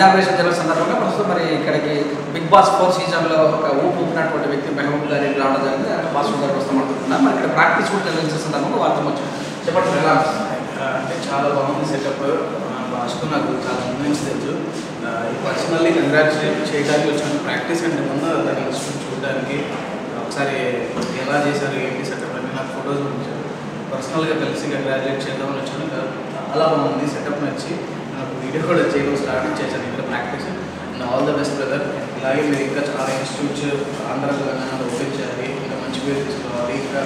Inauguration జరిగిన సందర్భంగా ప్రస్తుతం మరి ఇక్కడికి బిగ్ బాస్ 4 సీజన్లో ఒక ఊపినటువంటి వ్యక్తి మెహబూబ్ గారి రావడం జరిగింది. అంటే భాస్కర్ గారు వస్తామంటున్నాం. మరి ఇక్కడ ప్రాక్టీస్ కూడా కలిగించే సందర్భంగా వార్త వచ్చాం. చెప్పండి ఎలా అంటే చాలా బాగుంది సెటప్. భాస్కర్ నాకు చాలా ముందు నుంచి తెలుసు. పర్సనల్లీ కంగ్రాచులేట్ చేయడానికి వచ్చాను. ప్రాక్టీస్ అంటే ముందు దాన్ని చూడడానికి ఒకసారి ఎలా చేశారు ఏంటి సెటప్ అని నాకు ఫొటోస్ పంపించారు. పర్సనల్గా కలిసి కంగ్రాచులేట్ చేద్దామని వచ్చాను. చాలా బాగుంది సెటప్ నచ్చి నాకు వీడియో కూడా చేయడం స్టార్ట్ చేశాను ఇక్కడ practice. And all the best brother. ఇలాగే మీరు ఇంకా చాలా ఇన్స్టిట్యూట్స్ ఆంధ్ర తెలంగాణలో ఓపెన్ చేయాలి, ఇంకా మంచి పేరు తీసుకోవాలి, ఇంకా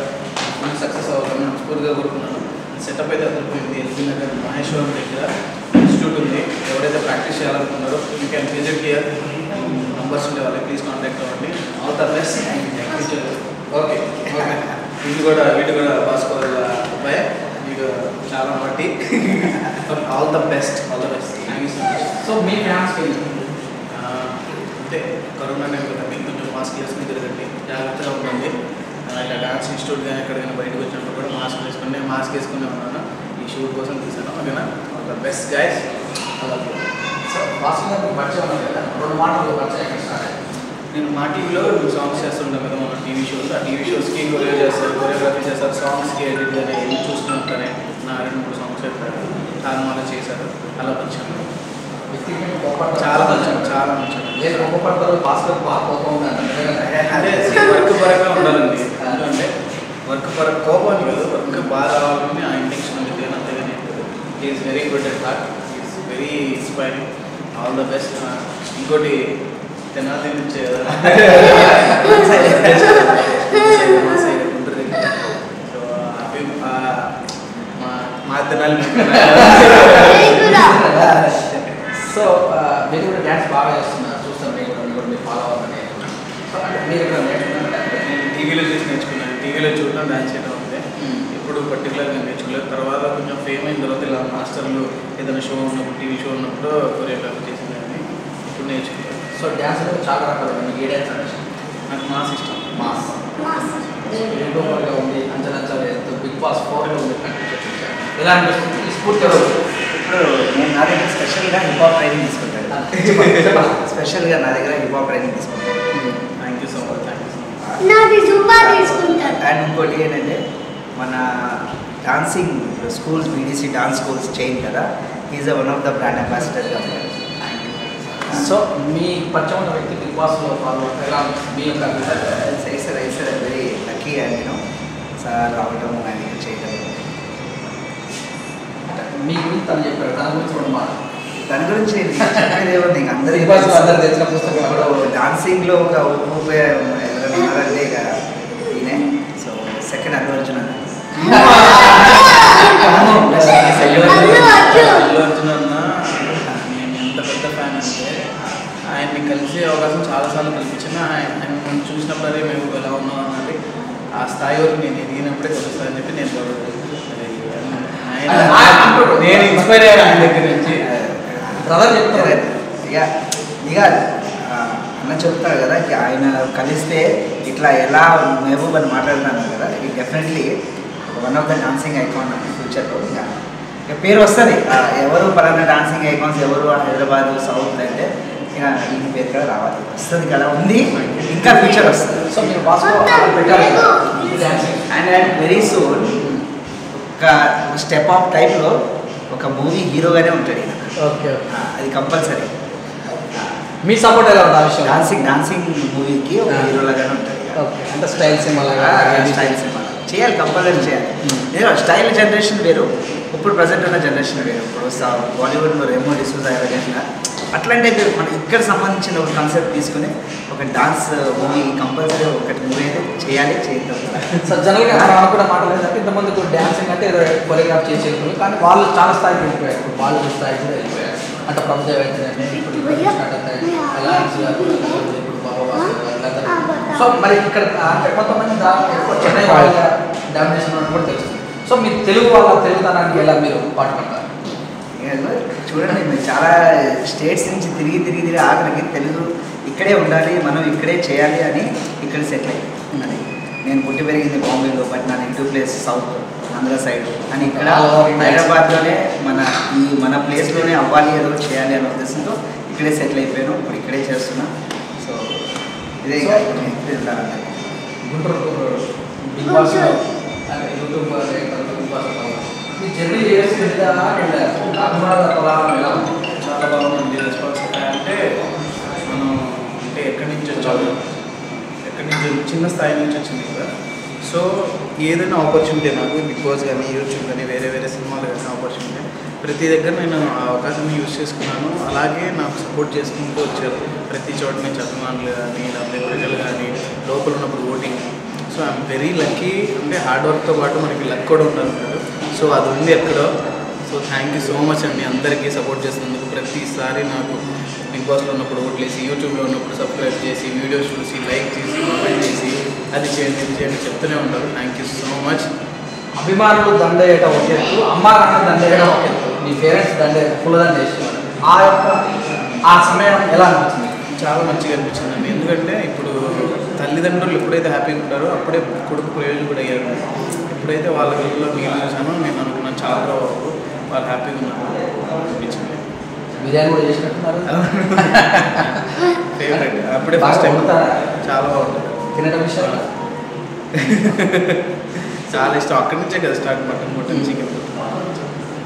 మంచి సక్సెస్ అవ్వాలని మనస్ఫూర్తిగా కోరుకున్నాను. సెటప్ అయితే అదిరిపోయింది. ఎల్బీ నగర్ మహేశ్వరం దగ్గర ఇన్స్టిట్యూట్ ఉంది. ఎవరైతే ప్రాక్టీస్ చేయాలనుకున్నారో you can visit here. Numbers ఉండే వాళ్ళకి ప్లీజ్ కాంటాక్ట్ అవ్వండి. All the best. ఓకే వీటి కూడా భాస్కర్ అబ్బాయి మీకు చాలా మట్టి. All the best. Thank you so much. So మీ ఫ్యాన్స్కి అంటే కరోనా కదండి, కొంచెం మాస్క్ వేసుకుని తిరగండి, జాగ్రత్తగా ఉండండి. ఇలా డాన్స్ ఇన్స్టిట్యూట్ కానీ ఎక్కడికైనా బయటకు వచ్చినప్పుడు కూడా మాస్క్ వేసుకుని నేను మాస్క్ వేసుకునే ఉన్నాను. ఈ షూట్ కోసం తీసాను. ఓకేనా? All the best guys. So Bhaskar గారు పరిచయం ఉన్నారు కదా, 2 మాటలు పరిచయం స్టార్ట్. నేను మా టీవీలో సాంగ్స్ చేస్తుంటాను కదా మన టీవీ షోస్. ఆ టీవీ షోస్కి కొరియోగ్రఫీ చేస్తారు, సాంగ్స్కి ఎడిట్ కానీ వెళ్ళి చూసుకుంటానే నా 2-3 సాంగ్స్ చెప్పారు. చాలా మంది చేశారు. అలా వచ్చాను. చాలా మంచి నేను గొప్పపడతారు. భాస్కర్ బాగా కోపం అదే వర్క్ పరంగా ఉండాలండి. ఎందుకంటే వర్క్ పరంగా కోపం కాదు, వర్క్ బాగా రావాలని ఆ ఇంటెన్షన్ ఉంది. అంతేగాని is very good at heart. Is very inspiring. All the best. ఇంకోటి తెనాలి నుంచి సో మా తెనాలి. సో మీరు కూడా డ్యాన్స్ బాగా చేస్తున్నారు, చూస్తాను. మీరు కూడా మీరు ఫాలో అవ్వాలని. సో అంటే మీరు ఇక్కడ నేర్చుకున్నారు. నేను టీవీలో చూసి నేర్చుకున్నాను. టీవీలో చూడడం డాన్స్ చేయడం అంటే ఇప్పుడు పర్టికులర్గా నేర్చుకోలేదు. తర్వాత కొంచెం ఫేమ్ అయిన తర్వాత ఇలా మాస్టర్లు ఏదైనా షో ఉన్నప్పుడు, టీవీ షో ఉన్నప్పుడు కొరియోగ్రఫీ చేసిందని ఇప్పుడు నేర్చుకున్నాను. సో డ్యాన్స్ అనేది చాలా రకాలు. మీకు ఏ డ్యాన్స్ అంటే నాకు మాస్ ఇష్టం. మాస్ యూట్యూబర్గా ఉంది, అంచనా బిగ్ బాస్ 4లో ఉంది. ఎలా అనిపిస్తుంది ఈ స్ఫూర్తి? ఇప్పుడు నేను నా దగ్గర స్పెషల్గా హిప్హాప్ ట్రైనింగ్ తీసుకుంటాను. స్పెషల్గా నా దగ్గర హిప్హాప్ ట్రైనింగ్ తీసుకుంటాను. Thank you so much. And ఇంకోటి ఏంటంటే మన dancing schools, BDC dance schools chain కదా, is one of the brand అంబాసిడర్గా ఉంటాడు. సో మీ పరిచయం ఉన్న వ్యక్తి బిగ్ బాస్లో ఫాలో ఎలా మీ యొక్క సార్ వెరీ లక్కీ అండ్ నేను సార్ రావటం ఆయన చేయటం. మీ గురించి తను చెప్పారు, తన గురించి 2 మాటలు. దాని గురించి అందరికీ తెలిసిన పుస్తకం ఇప్పుడు డాన్సింగ్లో ఒక ఎవరైనా ఉన్నారంటే ఇక ఈయనే. సో సెకండ్ అల్లు అర్జున్ అన్న. అల్లు అర్జున్ అన్న నేను ఎంత పెద్ద ఫ్యాన్ అంటే ఆయన్ని కలిసే అవకాశం చాలాసార్లు కల్పించిన. ఆయన మనం చూసినప్పుడు అదే మేము ఎలా ఉన్నాం అన్నది ఆ స్థాయి వరకు నేను ఎదిగినప్పుడే కలుస్తానని చెప్పి నేను ఇన్స్పైర్ అయ్యాను ఆయన దగ్గర నుంచి. బ్రదర్ చెప్తారు ఇక అన్న చెప్తారు కదా, ఆయన కలిస్తే ఇట్లా ఎలా మెహబూబ్ అని మాట్లాడుతున్నాను కదా, ఇది definitely one of the dancing icon ఫ్యూచర్లో ఇక పేరు వస్తుంది. ఎవరు పలానా డాన్సింగ్ ఐకాన్స్ ఎవరు హైదరాబాద్ సౌత్ అంటే ఇక ఈ పేరు కూడా రావాలి, వస్తుంది కదా, ఉంది, ఇంకా ఫ్యూచర్ వస్తుంది. సో మీరు అండ్ వెరీ సూన్ ఒక స్టెప్ ఆఫ్ టైప్లో ఒక మూవీ హీరోగానే ఉంటాడు. ఓకే, అది కంపల్సరీ. మీ సపోర్ట్ ఎలా ఉంటుంది ఆ విషయం? డాన్సింగ్ మూవీకి ఒక హీరోలాగానే ఉంటుంది. ఓకే, అంటే స్టైల్ సినిమా చేయాలి, కంపల్సరీ చేయాలి. నేను స్టైల్ జనరేషన్ వేరు, ఇప్పుడు ప్రజెంట్ ఉన్న జనరేషన్ వేరు. ఇప్పుడు బాలీవుడ్లో రెమో డిసూజా చేసిన అట్లాంటి మనం ఇక్కడ సంబంధించిన ఒక కాన్సెప్ట్ తీసుకుని ఒక డాన్స్ మూవీ కంపల్సరీ ఒకటి మూవీ అయితే చేయాలి, చేద్దాం. సో జనరల్గా మనం అనుకున్న మాటలు ఏంటంటే ఇంతమందికి డాన్సింగ్ అంటే ఏదో కొరియోగ్రాఫ్ చేసేది, కానీ వాళ్ళు చాలా స్థాయికి వెళ్ళిపోయారు. ఇప్పుడు బాలీవుడ్ స్థాయికి కూడా వెళ్ళిపోయారు. అంటే ప్రభుత్వ అయితే ఇప్పుడు సో మరి ఇక్కడ అంటే కొంతమంది చెన్నై వాళ్ళ డామినేషన్ కూడా తెలుస్తుంది. సో మీ తెలుగు వాళ్ళ తెలుగుతనానికి ఎలా మీరు పాటుపడతారు? చూడండి, మీరు చాలా స్టేట్స్ నుంచి తిరిగి ఆఖరికి తెలుగు ఇక్కడే ఉండాలి, మనం ఇక్కడే చేయాలి అని ఇక్కడ సెటిల్ అయ్యి. నేను పుట్టి పెరిగింది బాంబేలో, బట్ నా negative place south Andhra side అని ఇక్కడ హైదరాబాద్లోనే మన ప్లేస్లోనే అవ్వాలి, ఏదో చేయాలి అనే ఉద్దేశంతో ఇక్కడే సెటిల్ అయిపోయాను, ఇప్పుడు ఇక్కడే చేస్తున్నా. సో ఇదే వెళ్ళాలంటే Guntur Bigg Boss YouTube Bigg Boss మీ జర్నీ చేస్తుందా అభిమానుల ప్రభావం ఎలా ఉంది? చాలా బాగుంది. రెస్పాన్స్ అంటే మనం అంటే ఎక్కడి నుంచి వచ్చాము, ఎక్కడి నుంచి చిన్న స్థాయి నుంచి వచ్చింది కదా. సో ఏదైనా ఆపర్చునిటీ నాకు బిగ్ బాస్ కానీ యూట్యూబ్ కానీ వేరే వేరే సినిమాలు కానీ ఆపర్చునిటీ ప్రతి దగ్గర నేను ఆ అవకాశాన్ని యూజ్ చేసుకున్నాను. అలాగే నాకు సపోర్ట్ చేసుకుంటూ వచ్చారు ప్రతి చోట నుంచి అభిమానులు కానీ లేకపోతే ప్రజలు కానీ లోపల ఉన్నప్పుడు voting. So I'm very lucky. అంటే హార్డ్ వర్క్తో పాటు మనకి లక్ కూడా ఉండాలి కదా. సో అది ఉంది ఎక్కడో. So thank you so much అండి అందరికీ సపోర్ట్ చేసినందుకు. ప్రతిసారి నాకు బిగ్ బాస్లో ఉన్నప్పుడు ఓట్లేసి, యూట్యూబ్లో ఉన్నప్పుడు సబ్స్క్రైబ్ చేసి, వీడియోస్ చూసి, లైక్ చేసి, కామెంట్ చేసి, అది చేయండి ఇది చేయండి చెప్తూనే ఉంటారు. Thank you so much. అభిమానులు దండేయటం ఒక ఎత్తు, అమ్మ నాన్న దండేయడం ఒక ఎత్తు, మీ పేరెంట్స్ పులదండ చేసేవారు. ఆ సమయం ఎలా అనిపించింది? చాలా మంచిగా అనిపించిందండి. ఎందుకంటే ఇప్పుడు తల్లిదండ్రులు ఎప్పుడైతే హ్యాపీగా ఉంటారో అప్పుడే కొడుకు ప్రయోజనం కూడా అయ్యారు. ఎప్పుడైతే వాళ్ళ వీళ్ళలో మీరు చూసానో నేను అనుకున్నాను చాలా బాబు వాళ్ళు హ్యాపీగా ఉన్నారు అనిపించింది. బిర్యానీ కూడా చేసినట్టున్నారు. ఫేవరెట్ అప్పుడే ఫస్ట్ టైం. చాలా బాగుంటుంది తినడం విషయాలు చాలా ఇష్టం. అక్కడి నుంచే కదా స్టార్ట్ మటన్ చికెన్.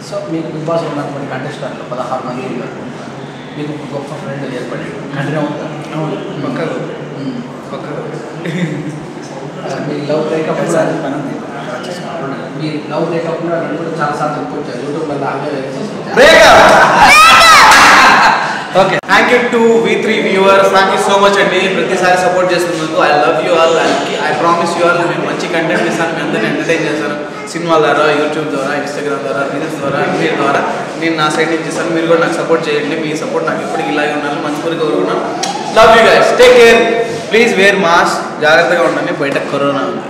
సో మీకు బిగ్ బాస్ ఉన్నటువంటి కంటెస్టెంట్లు 16 మంది ఉన్నారు. మీకు ఒక గొప్ప ఫ్రెండ్ ఏర్పడి కంటిన్యూ అవుతారు. పక్కగా పక్కగా మీ లవ్ బ్రేకప్ మీ లవ్ బ్రేకప్ కూడా చాలాసార్లు చెప్పుకొచ్చారు యూట్యూబ్లో okay. Thank you to V3 viewers. Thank you so much అండి ప్రతిసారి సపోర్ట్ చేస్తున్నందుకు. I love you all. I promise you all నేను మంచి కంటెంట్ ఇస్తాను. మీ అందరినీ ఎంటర్టైన్ చేస్తాను. సినిమాల ద్వారా, యూట్యూబ్ ద్వారా, ఇన్స్టాగ్రామ్ ద్వారా, రీల్స్ ద్వారా, అన్నిటి ద్వారా నేను నా సైడ్ నుంచి ఇస్తాను. మీరు కూడా నాకు సపోర్ట్ చేయండి. మీ సపోర్ట్ నాకు ఎప్పటికీ ఇలాగే ఉండాలి. మనస్ఫూర్తిగా కోరుకున్నాను. Love you guys. Take care. Please wear mask. జాగ్రత్తగా ఉండండి. బయట కరోనా ఉంది.